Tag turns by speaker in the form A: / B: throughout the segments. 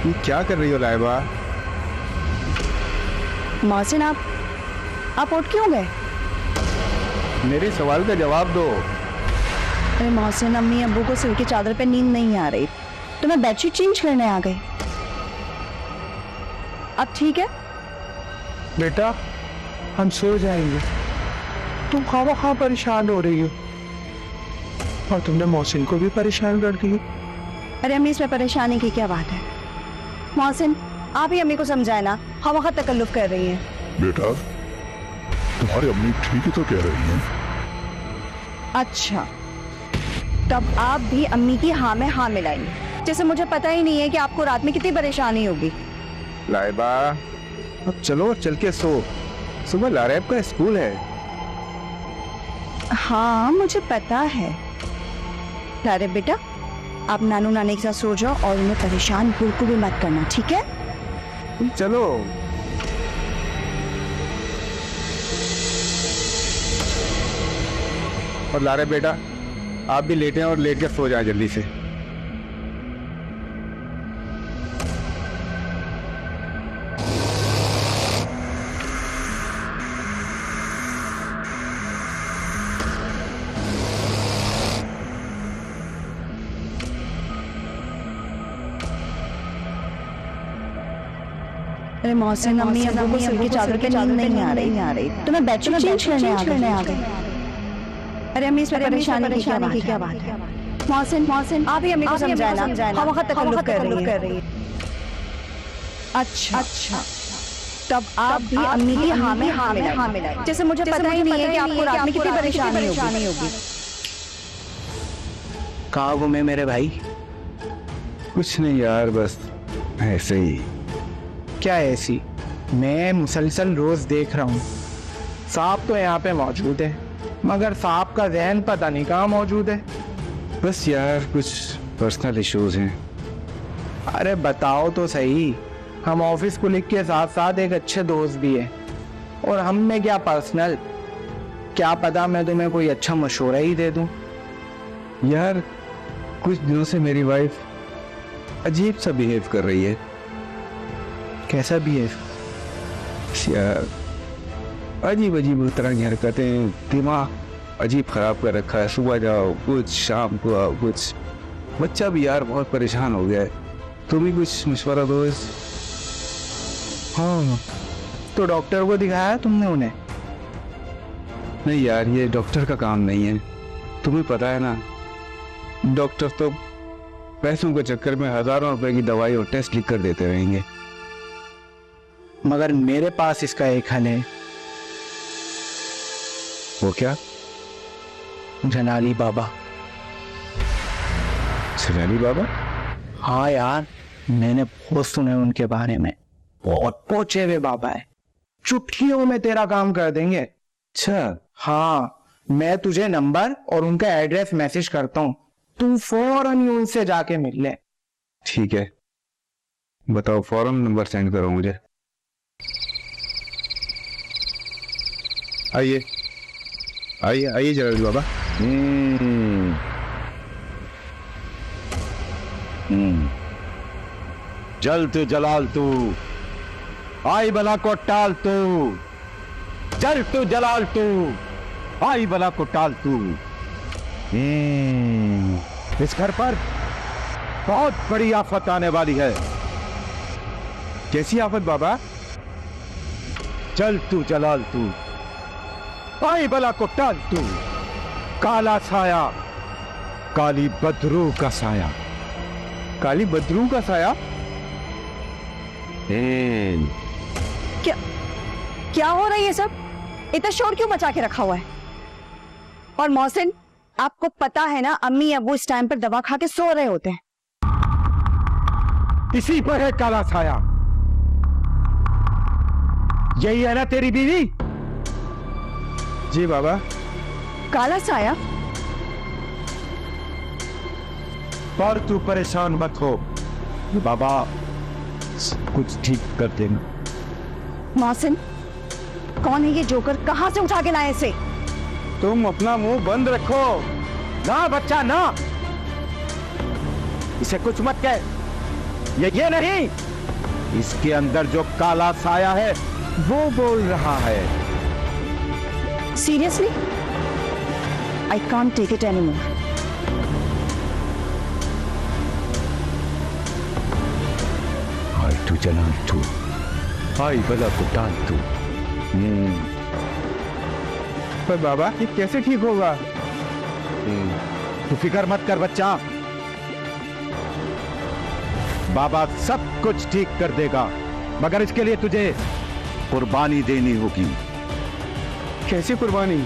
A: ये क्या कर रही हो लाइबा?
B: मोहसिन, आप उठ क्यों गए?
A: मेरे सवाल का जवाब दो।
B: अरे मोहसिन, अम्मी अब्बू को सिर की चादर पे नींद नहीं आ रही तो मैं बेडशीट चेंज करने आ गई। अब ठीक है?
A: बेटा हम सो जाएंगे, तुम खावा परेशान हो रही हो और तुमने मोहसिन को भी परेशान कर दिया।
B: अरे अम्मी, इसमें परेशानी की क्या बात है? मोहसिन, आप ही अम्मी को समझाए ना, हम वक्त तकल्लुफ कर रही हैं।
C: बेटा तुम्हारी अम्मी ठीक ही तो कह रही हैं।
B: अच्छा, तब आप भी अम्मी की हाँ में हाँ मिलाएंगे, जैसे मुझे पता ही नहीं है कि आपको रात में कितनी परेशानी होगी।
A: लाइबा अब चलो, चल के सो, सुबह लारेब का स्कूल है।
B: हाँ मुझे पता है। अरे बेटा, आप नानू नानी के साथ सो जाओ और उन्हें परेशान बिल्कुल भी मत करना, ठीक है?
A: चलो। और लारे बेटा, आप भी लेटे हैं और लेट के सो जाए जल्दी से।
B: अरे मोहसिन, अम्मी अब्बू को सिर की चादर पे नींद नहीं आ रही तो मैं बेडशीट चेंज करने आ गई। अरे अम्मी, इसमें परेशानी की क्या बात है? मोहसिन, आप ही अम्मी को समझाए ना, हम वक्त तकल्लुफ कर रही है। अच्छा, तब आप भी अम्मी की हाँ में हाँ मिलाएं, जैसे मुझे पता ही नहीं है कि आपको रात में कितनी परेशानी होगी।
D: कहाँ घूमे मेरे भाई?
A: कुछ नहीं यार, बस ऐसे ही।
D: क्या ऐसी? मैं मुसलसल रोज देख रहा हूँ सांप तो यहाँ पे मौजूद है, मगर सांप का जहन पता नहीं कहाँ मौजूद है।
A: बस यार कुछ पर्सनल इश्यूज हैं।
D: अरे बताओ तो सही, हम ऑफिस को लिख के साथ साथ एक अच्छे दोस्त भी है, और हम में क्या पर्सनल, क्या पता मैं तुम्हें कोई अच्छा मशवरा ही दे दूं।
A: यार कुछ दिनों से मेरी वाइफ अजीब सा बिहेव कर रही है।
D: कैसा बिहेव?
A: यार अजीब तरह की हरकतें, दिमाग अजीब खराब कर रखा है। सुबह जाओ कुछ, शाम को आओ कुछ। बच्चा भी यार बहुत परेशान हो गया है। तुम भी कुछ मशवरा दो।
D: हाँ, तो डॉक्टर को दिखाया तुमने उन्हें?
A: नहीं यार, ये डॉक्टर का काम नहीं है, तुम्हें पता है ना। डॉक्टर तो पैसों के चक्कर में हजारों रुपए की दवाई और टेस्ट लिख कर देते रहेंगे।
D: मगर मेरे पास इसका एक हल है।
A: वो क्या?
D: जनाली बाबा।
A: जनाली बाबा?
D: हाँ यार, मैंने बहुत सुने उनके बारे में। बहुत पहुंचे हुए बाबा है, चुटकियों में तेरा काम कर देंगे।
A: अच्छा।
D: हाँ, मैं तुझे नंबर और उनका एड्रेस मैसेज करता हूँ, तू फौरन ही उनसे जाके मिल ले।
A: ठीक है, बताओ, फौरन नंबर सेंड करो मुझे। आइए आइए आइए जनाली बाबा।
E: जल तू जलाल तू, आई बला को टाल तू, जल तू जलाल तू, आई बला को टाल तू। इस घर पर बहुत बड़ी आफत आने वाली है।
A: कैसी आफत बाबा?
E: जल तू जलाल तू, आई बला को टाल तू। काला साया, काली बदरू का साया।
A: काली बदरू का साया?
B: क्या हो रहा है ये सब? इतना शोर क्यों मचा के रखा हुआ है? और मोहसिन, आपको पता है ना, अम्मी अब्बू इस टाइम पर दवा खा के सो रहे होते हैं।
E: इसी पर है काला साया। यही है ना तेरी बीवी?
A: जी बाबा।
B: काला साया?
E: पर तू परेशान मत हो, बाबा कुछ ठीक कर देंगे।
B: मोहसिन, कौन है ये जोकर? कहां से उठा के लाए इसे?
E: तुम अपना मुंह बंद रखो ना बच्चा, ना, इसे कुछ मत कह। ये नहीं, इसके अंदर जो काला साया है वो बोल रहा है।
B: Seriously I can't take it any more.
E: तू जलाल तू, आई बला कुटाल तू।
A: पर बाबा ये कैसे ठीक होगा?
E: तू फिक्र मत कर बच्चा, बाबा सब कुछ ठीक कर देगा, मगर इसके लिए तुझे कुर्बानी देनी होगी।
A: कैसी कुर्बानी?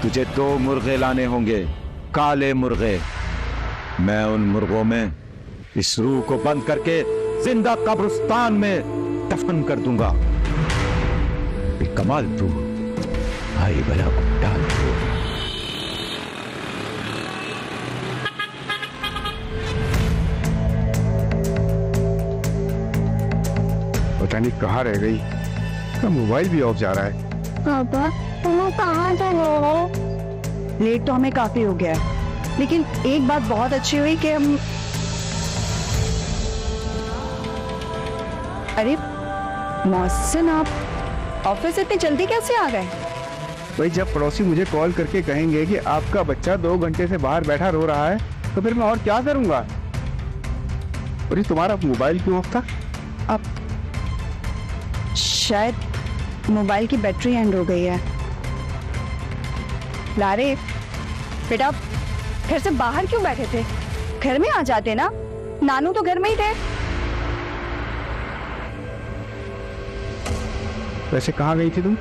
E: तुझे 2 मुर्गे लाने होंगे, काले मुर्गे। मैं उन मुर्गों में इस रूह को बंद करके जिंदा कब्रिस्तान में दफन कर दूंगा। कमाल तू, आई बला कुटाल तू।
A: पता नहीं कहाँ रह गई, तो मोबाइल भी ऑफ जा रहा है।
B: पापा तुम कहाँ जा रहे हो? लेट तो हमें काफी हो गया है, लेकिन एक बात बहुत अच्छी हुई कि हम, अरे मोहसिन आप ऑफिस इतनी जल्दी कैसे आ गए?
A: भाई जब पड़ोसी मुझे कॉल करके कहेंगे कि आपका बच्चा 2 घंटे से बाहर बैठा रो रहा है, तो फिर मैं और क्या करूंगा? और ये तुम्हारा मोबाइल क्यों ऑफ था?
B: अब शायद मोबाइल की बैटरी एंड हो गई है। लारे बेटा घर से बाहर क्यों बैठे थे? घर में आ जाते ना, नानू तो घर में ही थे।
A: वैसे कहाँ गई थी तुम?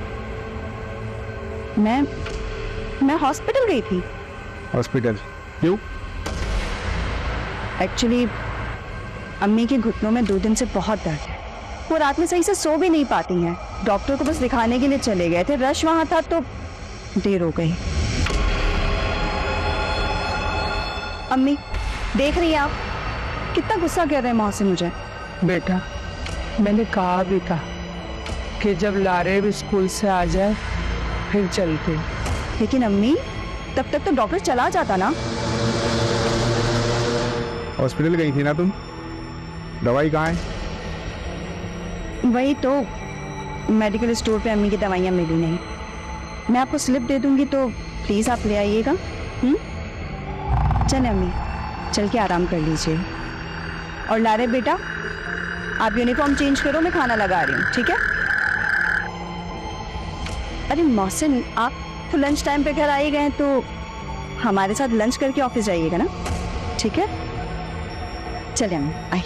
B: मैं हॉस्पिटल गई थी।
A: हॉस्पिटल क्यों?
B: एक्चुअली अम्मी के घुटनों में 2 दिन से बहुत दर्द है। वो रात में सही से सो भी नहीं पाती हैं। डॉक्टर को बस दिखाने के लिए चले गए थे, रश वहां था तो देर हो गई। अम्मी देख रही हैं आप, कितना गुस्सा कर रहे हैं मोहसिन मुझे।
F: बेटा मैंने कहा भी था कि जब लारे भी स्कूल से आ जाए फिर चलते।
B: लेकिन अम्मी तब तक तो डॉक्टर चला जाता ना।
A: हॉस्पिटल गई थी ना तुम? दवाई कहाँ है?
B: वही तो, मेडिकल स्टोर पे अम्मी की दवाइयाँ मिली नहीं। मैं आपको स्लिप दे दूंगी तो प्लीज आप ले आइएगा। चले अम्मी, चल के आराम कर लीजिए। और लारे बेटा आप यूनिफॉर्म चेंज करो, मैं खाना लगा रही हूँ, ठीक है? अरे मोहसिन आप तो लंच टाइम पे घर आए गए तो हमारे साथ लंच करके ऑफिस जाइएगा ना, ठीक है? चले अम्मी आई।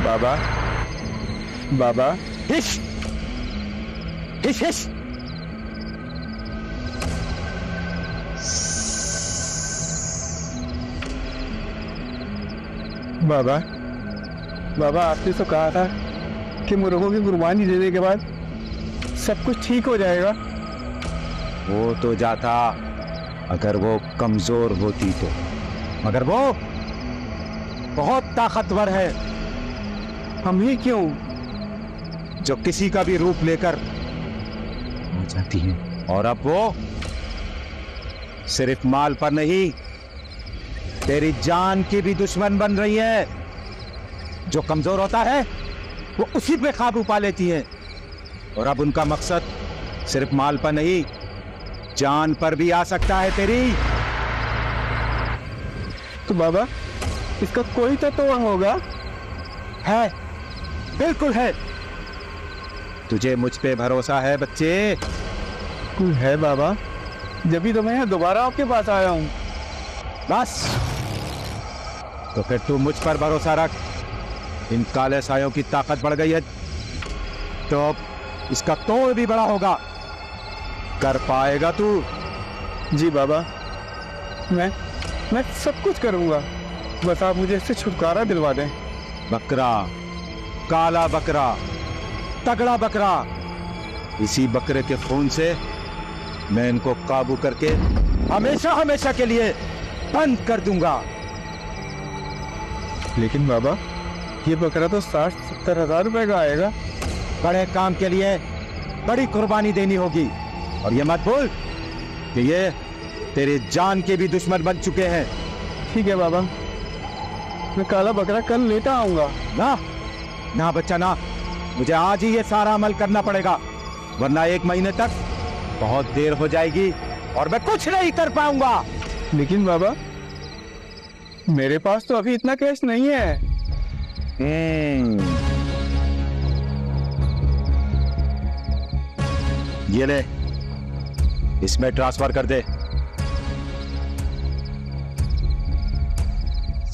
A: बाबा बाबा
E: हिश हिश हिश।
A: बाबा बाबा आपने तो कहा था कि मुर्गों की कुर्बानी देने के बाद सब कुछ ठीक हो जाएगा।
E: वो तो जाता अगर वो कमजोर होती तो, मगर वो बहुत ताकतवर है।
A: हम ही क्यों?
E: जो किसी का भी रूप लेकर आ जाती है। और अब वो सिर्फ माल पर नहीं, तेरी जान की भी दुश्मन बन रही है। जो कमजोर होता है वो उसी पे काबू पा लेती है। और अब उनका मकसद सिर्फ माल पर नहीं, जान पर भी आ सकता है तेरी।
A: तो बाबा इसका कोई तो तोड़ होगा।
E: है, बिल्कुल है। तुझे मुझ पे भरोसा है बच्चे?
A: कोई है बाबा, जब भी तो मैं यहाँ दोबारा आपके पास आया हूँ।
E: बस तो फिर तू मुझ पर भरोसा रख। इन काले सायों की ताकत बढ़ गई है तो अब इसका तोड़ भी बड़ा होगा। कर पाएगा तू?
A: जी बाबा, मैं सब कुछ करूँगा, बस आप मुझे इससे छुटकारा दिलवा दें।
E: बकरा, काला बकरा, तगड़ा बकरा, इसी बकरे के खून से मैं इनको काबू करके हमेशा हमेशा के लिए बंद कर दूंगा।
A: लेकिन बाबा ये बकरा तो 60-70 हजार रुपए का आएगा।
E: बड़े काम के लिए बड़ी कुर्बानी देनी होगी। और ये मत भूल कि ये तेरी जान के भी दुश्मन बन चुके हैं।
A: ठीक है बाबा, मैं काला बकरा कल लेता आऊंगा।
E: ना ना बच्चा ना, मुझे आज ही ये सारा अमल करना पड़ेगा, वरना 1 महीने तक बहुत देर हो जाएगी और मैं कुछ नहीं कर पाऊंगा।
A: लेकिन बाबा, मेरे पास तो अभी इतना कैश नहीं है।
E: ये ले, इसमें ट्रांसफर कर दे।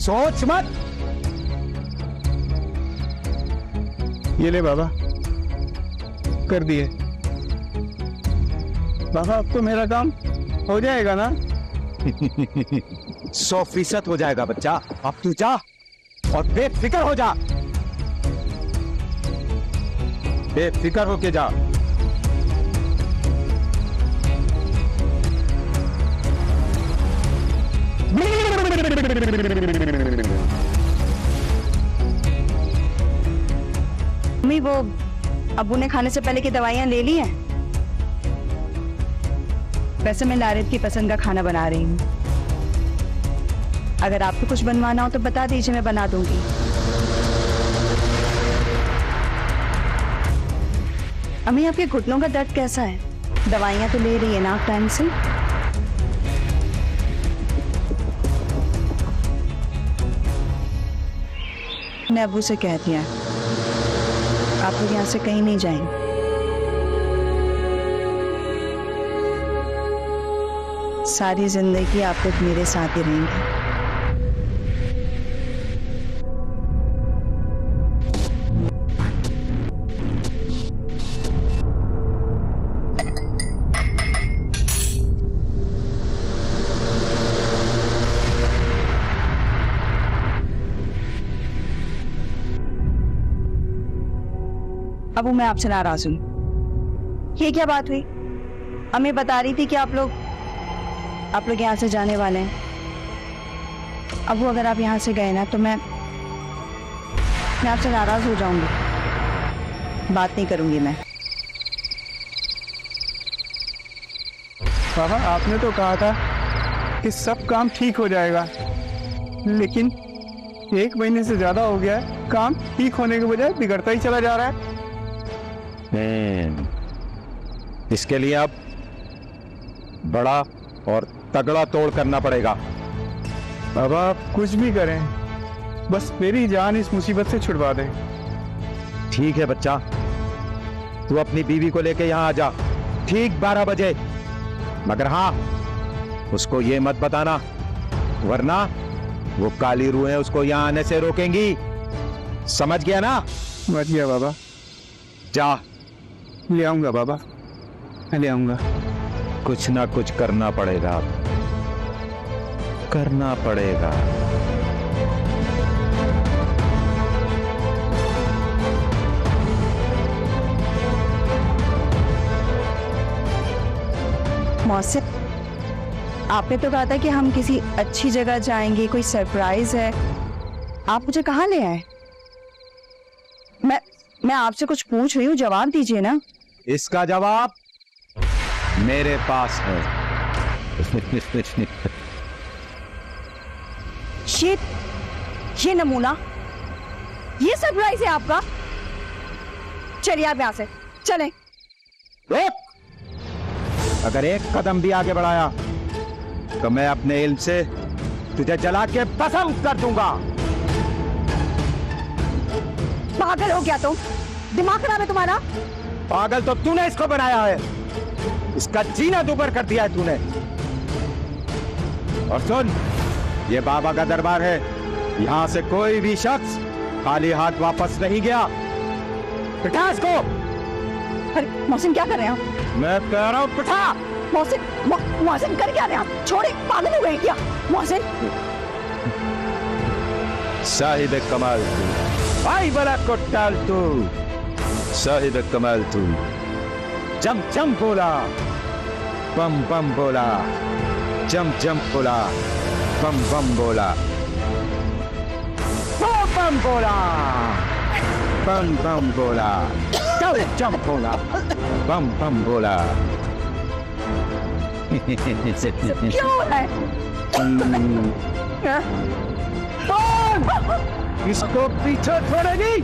E: सोच मत।
A: ये ले बाबा, कर दिए। बाबा, अब तो मेरा काम हो जाएगा ना?
E: 100% हो जाएगा बच्चा। अब तू जा और बेफिक्र हो जा, बेफिक्र होके जा।
B: मम्मी, वो अब्बू ने खाने से पहले की दवाइयाँ ले ली हैं? वैसे मैं लारिब की पसंद का खाना बना रही हूँ। अगर आपको कुछ बनवाना हो तो बता दीजिए, मैं बना दूंगी। अम्मी, आपके घुटनों का दर्द कैसा है? दवाइयाँ तो ले रही है ना आप टाइम से? मैं अब्बू से कह दिया, आप लोग यहाँ से कहीं नहीं जाएंगे। सारी जिंदगी आप लोग मेरे साथ ही रहेंगे। अबू, मैं आपसे नाराज हूँ। ये क्या बात हुई? अम्मी बता रही थी कि आप लोग यहाँ से जाने वाले हैं। अबू, अगर आप यहाँ से गए ना तो मैं आपसे नाराज हो जाऊंगी, बात नहीं करूंगी मैं।
A: बाबा, आपने तो कहा था कि सब काम ठीक हो जाएगा, लेकिन 1 महीने से ज्यादा हो गया है, काम ठीक होने के बजाय बिगड़ता ही चला जा रहा है।
E: इसके लिए अब बड़ा और तगड़ा तोड़ करना पड़ेगा।
A: बाबा, आप कुछ भी करें, बस मेरी जान इस मुसीबत से छुड़वा दें।
E: ठीक है बच्चा, तू अपनी बीवी को लेके यहाँ आ जा ठीक 12 बजे। मगर हाँ, उसको ये मत बताना, वरना वो काली रूहें उसको यहाँ आने से रोकेंगी। समझ गया ना?
A: समझ गया बाबा।
E: जा,
A: ले आऊंगा बाबा, मैं ले आऊंगा।
E: कुछ ना कुछ करना पड़ेगा, करना पड़ेगा।
B: मौसिफ, आपने तो कहा था कि हम किसी अच्छी जगह जाएंगे, कोई सरप्राइज है। आप मुझे कहाँ ले आए? मैं आपसे कुछ पूछ रही हूँ, जवाब दीजिए ना।
E: इसका जवाब मेरे पास है।
B: ये नमूना, ये सरप्राइज है आपका? चलिए आप यहाँ से चलें।
E: अगर एक कदम भी आगे बढ़ाया तो मैं अपने इल्म से तुझे जला के भस्म कर दूंगा।
B: पागल हो गया तुम? दिमाग खराब है तुम्हारा?
E: पागल तो तूने इसको बनाया है, इसका जीना दुभर कर दिया है तूने। और सुन, ये बाबा का दरबार है, यहां से कोई भी शख्स खाली हाथ वापस नहीं गया। बिठा इसको।
B: अरे मोहसिन, क्या कर रहे हैं आप?
E: मैं कह रहा हूं बिठा।
B: मोहसिन कर क्या रहे हैं आप? छोड़े, पागल हो गए क्या मोहसिन?
E: साहिब कमाल तू, भाई बला को टाल तू, साहिब कमाल तू। जम जम बोला, बम बम बोला, जम जम बोला, बम बम बोला, बम बोला, बम बम बोला, जम जम बोला, बम बम बोला।
B: क्या हो रहा है?
A: इसको पीछे छोड़ेगी।